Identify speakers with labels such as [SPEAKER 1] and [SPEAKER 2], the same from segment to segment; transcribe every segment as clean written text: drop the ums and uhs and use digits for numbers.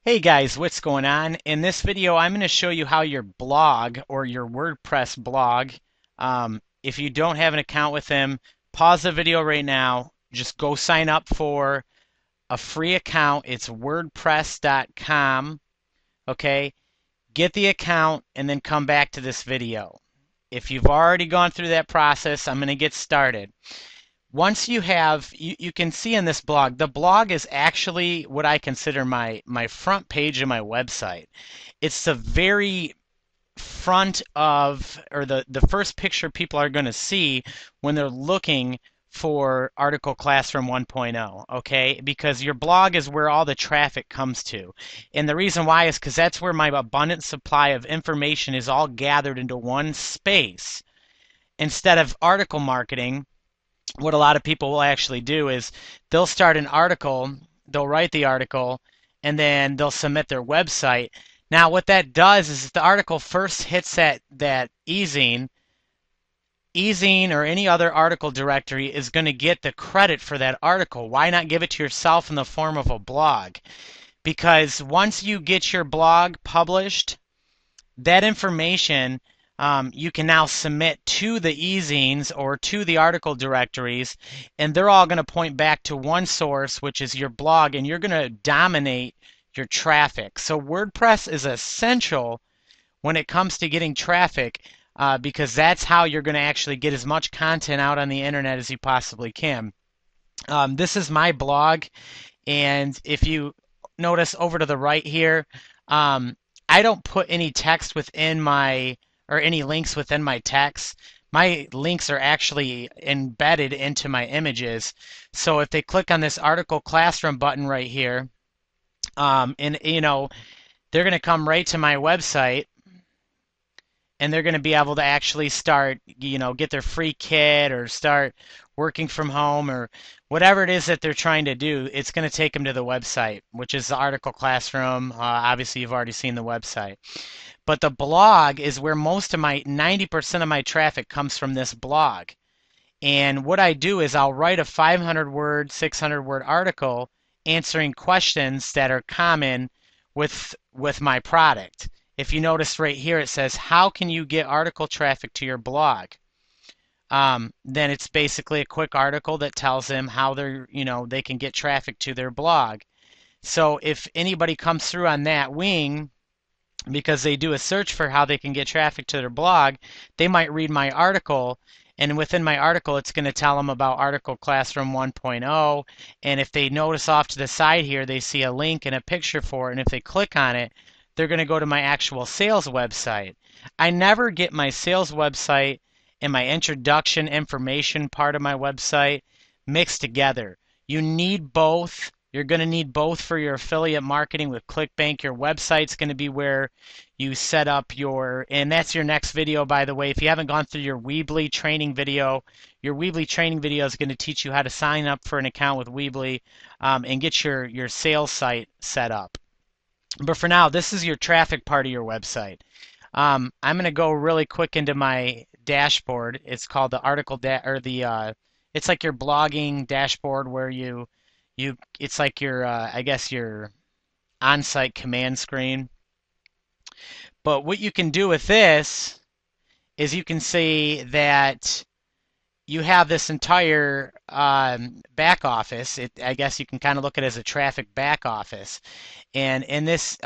[SPEAKER 1] Hey guys, what's going on? In this video, I'm going to show you how your blog or your WordPress blog, if you don't have an account with them, pause the video right now. Just go sign up for a free account. It's wordpress.com. Okay, get the account and then come back to this video. If you've already gone through that process, I'm going to get started. Once you have, you can see in this blog, the blog is actually what I consider my front page of my website. It's the very front of, or the first picture people are going to see when they're looking for Article Classroom 1.0, okay? Because your blog is where all the traffic comes to. And the reason why is because that's where my abundant supply of information is all gathered into one space. Instead of article marketing, what a lot of people will actually do is they'll start an article, they'll write the article, and then they'll submit their website. Now, what that does is if the article first hits that ezine, or any other article directory is going to get the credit for that article. Why not give it to yourself in the form of a blog? Because once you get your blog published, that information you can now submit to the ezines or to the article directories, and they're all going to point back to one source, which is your blog, and you're going to dominate your traffic. So WordPress is essential when it comes to getting traffic because that's how you're going to actually get as much content out on the internet as you possibly can. This is my blog, and if you notice over to the right here, I don't put any text within my, or any links within my text. My links are actually embedded into my images. So if they click on this Article Classroom button right here, and they're going to come right to my website, and they're going to be able to actually start, get their free kit or start working from home or whatever it is that they're trying to do. It's going to take them to the website, which is the Article Classroom. Obviously, you've already seen the website. But the blog is where most of my 90% of my traffic comes from this blog. And what I do is I'll write a 500 word, 600 word article answering questions that are common with my product. If you notice right here, it says, how can you get article traffic to your blog? Then it's basically a quick article that tells them how they can get traffic to their blog. So if anybody comes through on that wing, because they do a search for how they can get traffic to their blog, they might read my article, and within my article it's going to tell them about Article Classroom 1.0, and if they notice off to the side here, they see a link and a picture for it, and if they click on it, they're going to go to my actual sales website. I never get my sales website and my introduction information part of my website mixed together. You need both. You're going to need both for your affiliate marketing with ClickBank. Your website's going to be where you set up and that's your next video, by the way. If you haven't gone through your Weebly training video, your Weebly training video is going to teach you how to sign up for an account with Weebly and get your sales site set up. But for now, this is your traffic part of your website. I'm going to go really quick into my dashboard. It's called the it's like your blogging dashboard where it's like your I guess your on-site command screen. But what you can do with this is you can see that you have this entire back office. I guess you can kind of look at it as a traffic back office. And in this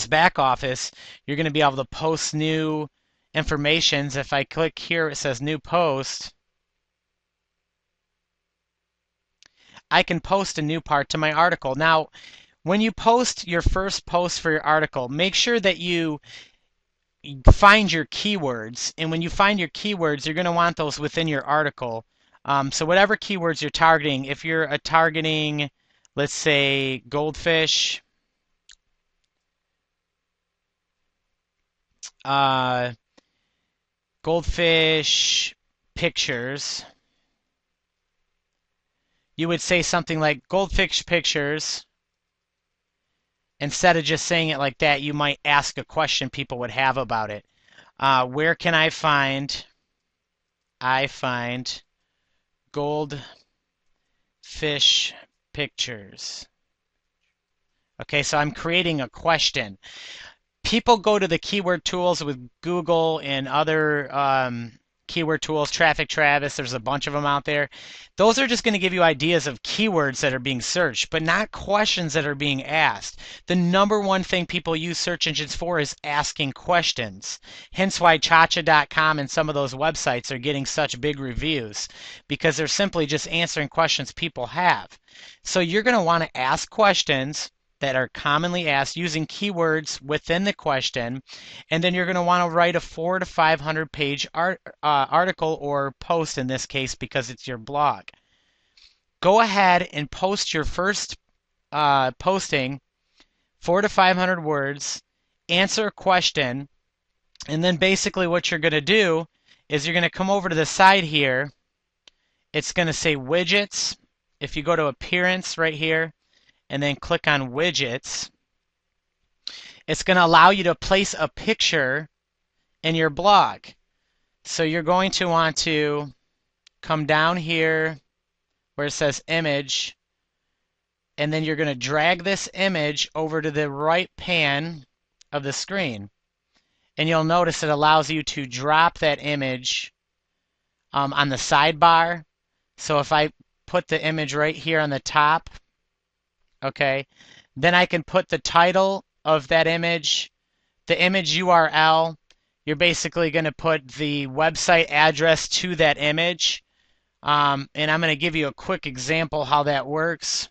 [SPEAKER 1] back office, you're going to be able to post new informations. If I click here, it says new post. I can post a new part to my article. Now, when you post your first post for your article, make sure that you find your keywords. And when you find your keywords, you're going to want those within your article. So whatever keywords you're targeting, if you're targeting, let's say, goldfish, goldfish pictures, you would say something like goldfish pictures. Instead of just saying it like that, you might ask a question people would have about it. Where can I find goldfish pictures? Okay, so I'm creating a question. People go to the keyword tools with Google and other keyword tools, Traffic Travis, there's a bunch of them out there. Those are just going to give you ideas of keywords that are being searched, but not questions that are being asked. The number one thing people use search engines for is asking questions. Hence why Chacha.com and some of those websites are getting such big reviews, because they're simply just answering questions people have. So you're going to want to ask questions that are commonly asked using keywords within the question, and then you're going to want to write a 400 to 500 page article or post in this case because it's your blog. Go ahead and post your first posting, 400 to 500 words, answer a question, and then basically what you're going to do is you're going to come over to the side here. It's going to say widgets. If you go to appearance right here, and then click on widgets, it's going to allow you to place a picture in your blog. So you're going to want to come down here where it says image, and then you're going to drag this image over to the right pan of the screen. And you'll notice it allows you to drop that image on the sidebar. So if I put the image right here on the top, okay, then I can put the title of that image, the image URL. You're basically going to put the website address to that image. And I'm going to give you a quick example how that works.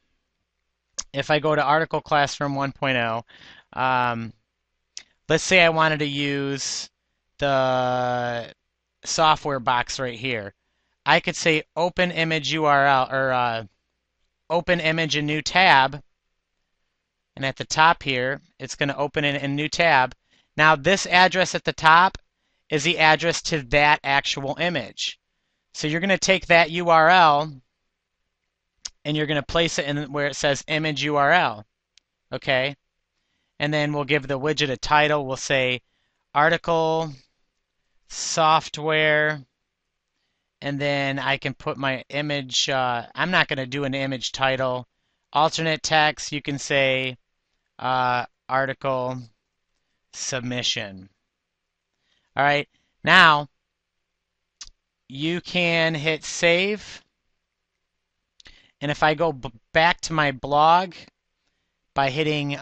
[SPEAKER 1] If I go to Article Classroom 1.0, let's say I wanted to use the software box right here. I could say open image URL or open image in new tab, and at the top here it's going to open in a new tab. Now this address at the top is the address to that actual image. So you're going to take that URL and you're going to place it in where it says image URL, okay? And then we'll give the widget a title. We'll say article software, and then I can put my image. I'm not going to do an image title. Alternate text, you can say article submission. All right, now you can hit save. And if I go back to my blog by hitting,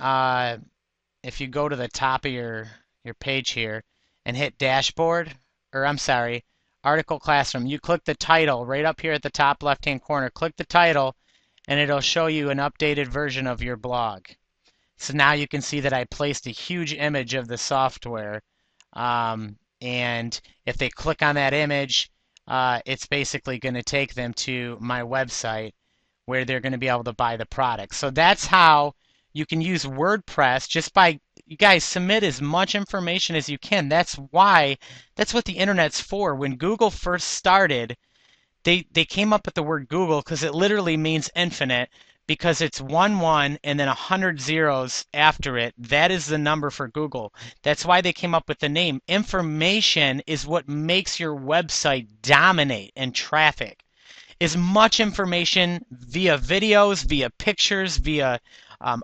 [SPEAKER 1] if you go to the top of your page here and hit dashboard, or I'm sorry, Article Classroom, you click the title right up here at the top left-hand corner. Click the title and it'll show you an updated version of your blog. So now you can see that I placed a huge image of the software. And if they click on that image, it's basically going to take them to my website where they're going to be able to buy the product. So that's how you can use WordPress just by, you guys submit as much information as you can. That's what the internet's for. When Google first started, they came up with the word Google because it literally means infinite, because it's 1 and then 100 zeros after it. That is the number for Google. That's why they came up with the name. Information is what makes your website dominate in traffic. As much information via videos, via pictures, via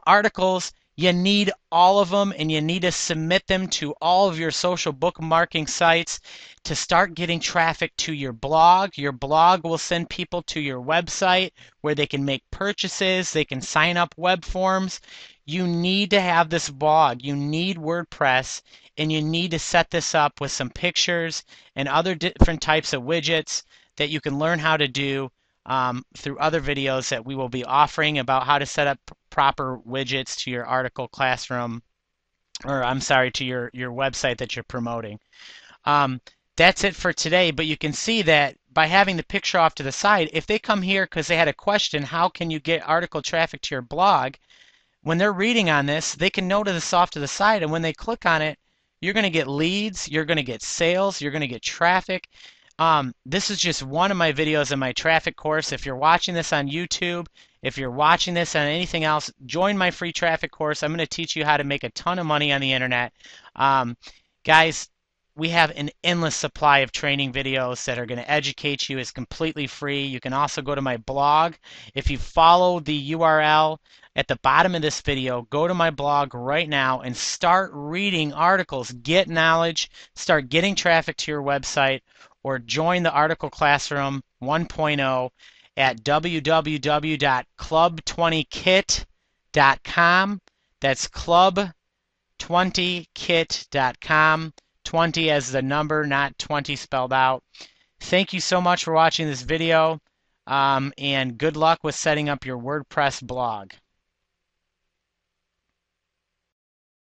[SPEAKER 1] articles. You need all of them, and you need to submit them to all of your social bookmarking sites to start getting traffic to your blog. Your blog will send people to your website where they can make purchases, they can sign up web forms. You need to have this blog. You need WordPress, and you need to set this up with some pictures and other different types of widgets that you can learn how to do through other videos that we will be offering about how to set up proper widgets to your article classroom, or I'm sorry, to your website that you're promoting. That's it for today, but you can see that by having the picture off to the side, if they come here because they had a question, how can you get article traffic to your blog? When they're reading on this, they can notice this off to the side, and when they click on it, you're going to get leads, you're going to get sales, you're going to get traffic. This is just one of my videos in my traffic course. If you're watching this on YouTube, if you're watching this on anything else, join my free traffic course. I'm going to teach you how to make a ton of money on the internet. Guys, we have an endless supply of training videos that are going to educate you. It's completely free. You can also go to my blog. If you follow the URL at the bottom of this video, go to my blog right now and start reading articles. Get knowledge, start getting traffic to your website, or join the Article Classroom 1.0 at www.club20kit.com. That's club20kit.com. 20 as the number, not 20 spelled out. Thank you so much for watching this video, and good luck with setting up your WordPress blog.